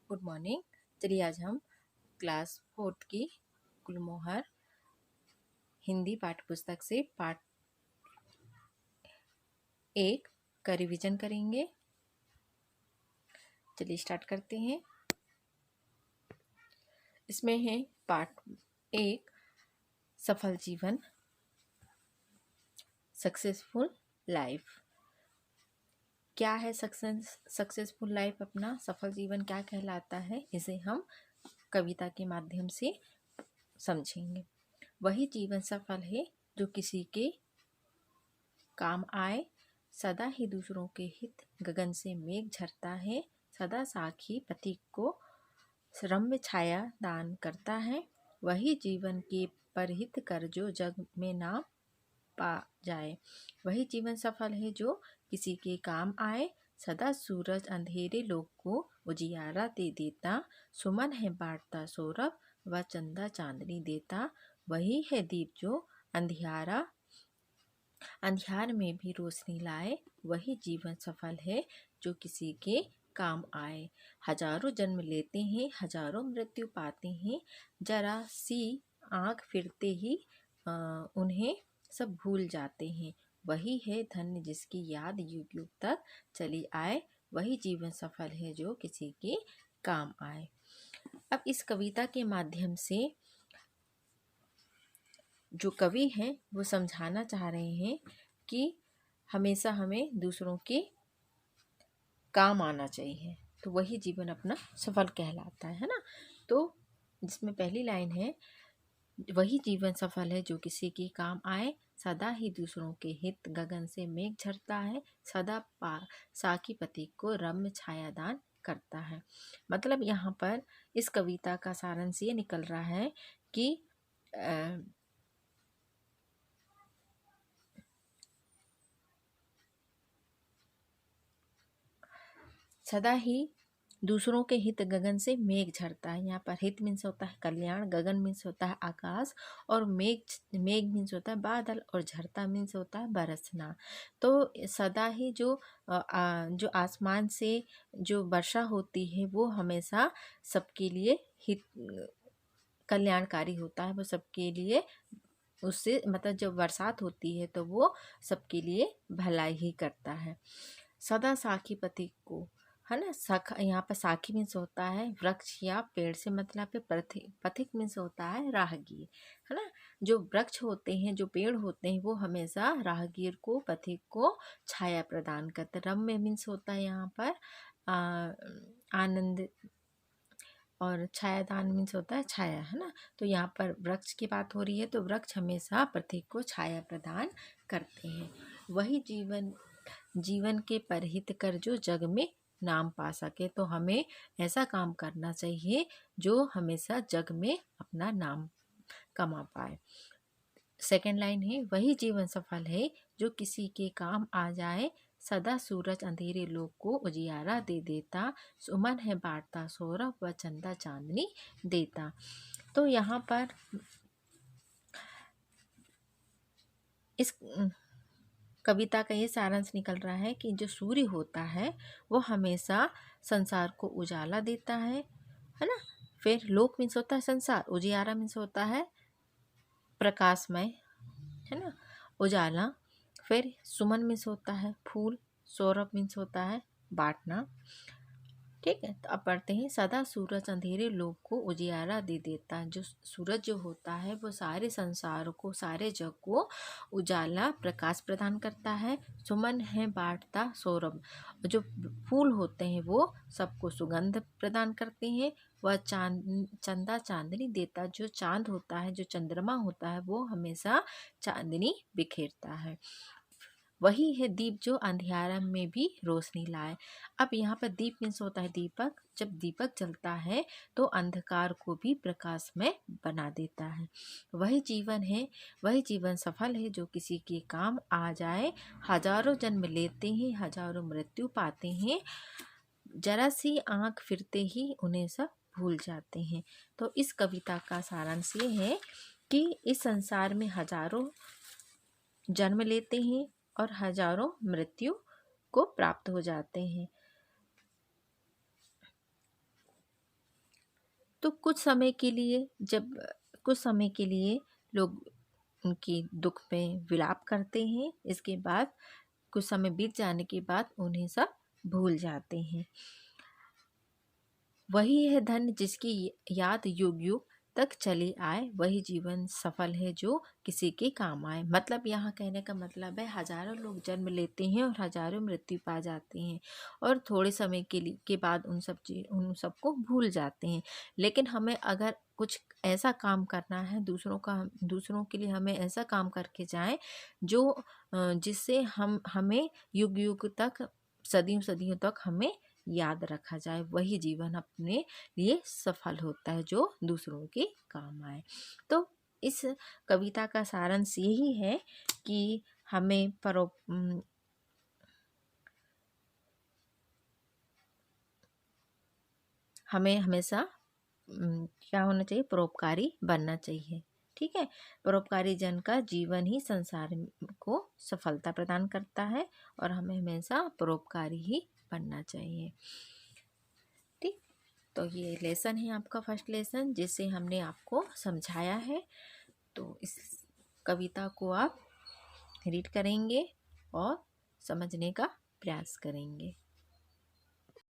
Good morning. चलिए आज हम क्लास 4 की गुलमोहर हिंदी पाठ्य पुस्तक से पाठ 1 का रिवीजन करेंगे। चलिए स्टार्ट करते हैं। इसमें है पाठ 1 सफल जीवन, सक्सेसफुल लाइफ। क्या है सक्सेसफुल लाइफ? अपना सफल जीवन क्या कहलाता है, इसे हम कविता के माध्यम से समझेंगे। वही जीवन सफल है जो किसी के काम आए, सदा ही दूसरों के हित गगन से मेघ झरता है, सदा साखी पथिक को रम्य छाया दान करता है। वही जीवन के परहित कर जो जग में ना पा जाए। वही जीवन सफल है जो किसी के काम आए, सदा सूरज अंधेरे लोग को उजियारा दे देता, सुमन है बांटता सौरभ व चंदा चांदनी देता। वही है दीप जो अंधियार में भी रोशनी लाए, वही जीवन सफल है जो किसी के काम आए। हजारों जन्म लेते हैं, हजारों मृत्यु पाते हैं, जरा सी आँख फिरते ही उन्हें सब भूल जाते हैं। वही है धन्य जिसकी याद युग युग तक चली आए, वही जीवन सफल है जो किसी के काम आए। अब इस कविता के माध्यम से जो कवि हैं वो समझाना चाह रहे हैं कि हमेशा हमें दूसरों के काम आना चाहिए, तो वही जीवन अपना सफल कहलाता है ना। तो जिसमें पहली लाइन है, वही जीवन सफल है जो किसी के काम आए, सदा ही दूसरों के हित गगन से मेघ झरता है, सदा साकी पति को रम्य छायादान करता है। मतलब यहाँ पर इस कविता का सारांश ये निकल रहा है कि सदा ही दूसरों के हित गगन से मेघ झरता है। यहाँ पर हित मीन्स होता है कल्याण, गगन मीन्स होता है आकाश, और मेघ मीन्स होता है बादल, और झरता मीन्स होता है बरसना। तो सदा ही जो आसमान से जो वर्षा होती है वो हमेशा सबके लिए हित कल्याणकारी होता है। वो सबके लिए, उससे मतलब जब बरसात होती है तो वो सबके लिए भलाई ही करता है। सदा साखी पथिक को, है ना। यहाँ पर साखी मीन्स होता है वृक्ष या पेड़ से मतलब है। पथिक मीन्स होता है राहगीर, है ना। जो वृक्ष होते हैं, जो पेड़ होते हैं, वो हमेशा राहगीर को, पथिक को छाया प्रदान करते। रम्य मीन्स होता है यहाँ पर आनंद, और छायादान मीन्स होता है छाया, है ना। तो यहाँ पर वृक्ष की बात हो रही है, तो वृक्ष हमेशा पथिक को छाया प्रदान करते हैं। वही जीवन के परहित कर जो जग में नाम पा सके। तो हमें ऐसा काम करना चाहिए जो हमेशा जग में अपना नाम कमा पाए। सेकंड लाइन है, वही जीवन सफल है जो किसी के काम आ जाए, सदा सूरज अंधेरे लोग को उजियारा दे देता, सुमन है बांटता सौरभ व चंदा चांदनी देता। तो यहाँ पर इस कविता का ये सारांश निकल रहा है कि जो सूर्य होता है वो हमेशा संसार को उजाला देता है ना। फिर लोक मीन्स होता है संसार, उजियारा मीन्स होता है प्रकाशमय, है ना, उजाला। फिर सुमन मीन्स होता है फूल, सौरभ मीन्स होता है बांटना। ठीक है, तो अब पढ़ते हैं। सदा सूरज अंधेरे लोग को उजियारा दे देता है। जो सूरज जो होता है वो सारे संसार को, सारे जग को उजाला प्रकाश प्रदान करता है। सुमन है बांटता सौरभ, जो फूल होते हैं वो सबको सुगंध प्रदान करते हैं। वह चंदा चांदनी देता, जो चांद होता है, जो चंद्रमा होता है, वो हमेशा चांदनी बिखेरता है। वही है दीप जो अंधियारा में भी रोशनी लाए। अब यहाँ पर दीप मीन्स होता है दीपक। जब दीपक जलता है तो अंधकार को भी प्रकाशमय बना देता है। वही जीवन है, वही जीवन सफल है जो किसी के काम आ जाए। हजारों जन्म लेते हैं, हजारों मृत्यु पाते हैं, जरा सी आँख फिरते ही उन्हें सब भूल जाते हैं। तो इस कविता का सारांश ये है कि इस संसार में हजारों जन्म लेते हैं और हजारों मृत्यु को प्राप्त हो जाते हैं। तो कुछ समय के लिए लोग उनकी दुख में विलाप करते हैं। इसके बाद कुछ समय बीत जाने के बाद उन्हें सब भूल जाते हैं। वही है धन जिसकी याद युग युग तक चली आए, वही जीवन सफल है जो किसी के काम आए। मतलब यहाँ कहने का मतलब है, हजारों लोग जन्म लेते हैं और हजारों मृत्यु पा जाते हैं और थोड़े समय के बाद उन सबको भूल जाते हैं। लेकिन हमें अगर कुछ ऐसा काम करना है, दूसरों के लिए हमें ऐसा काम करके जाएं जो जिससे हमें युग युग तक, सदियों सदियों तक हमें याद रखा जाए, वही जीवन अपने लिए सफल होता है जो दूसरों के काम आए। तो इस कविता का सारांश यही है कि हमें हमेशा क्या होना चाहिए, परोपकारी बनना चाहिए। ठीक है, परोपकारी जन का जीवन ही संसार को सफलता प्रदान करता है और हमें हमेशा परोपकारी ही बनना चाहिए। ठीक, तो ये लेसन है आपका फर्स्ट लेसन, जिसे हमने आपको समझाया है। तो इस कविता को आप रीड करेंगे और समझने का प्रयास करेंगे।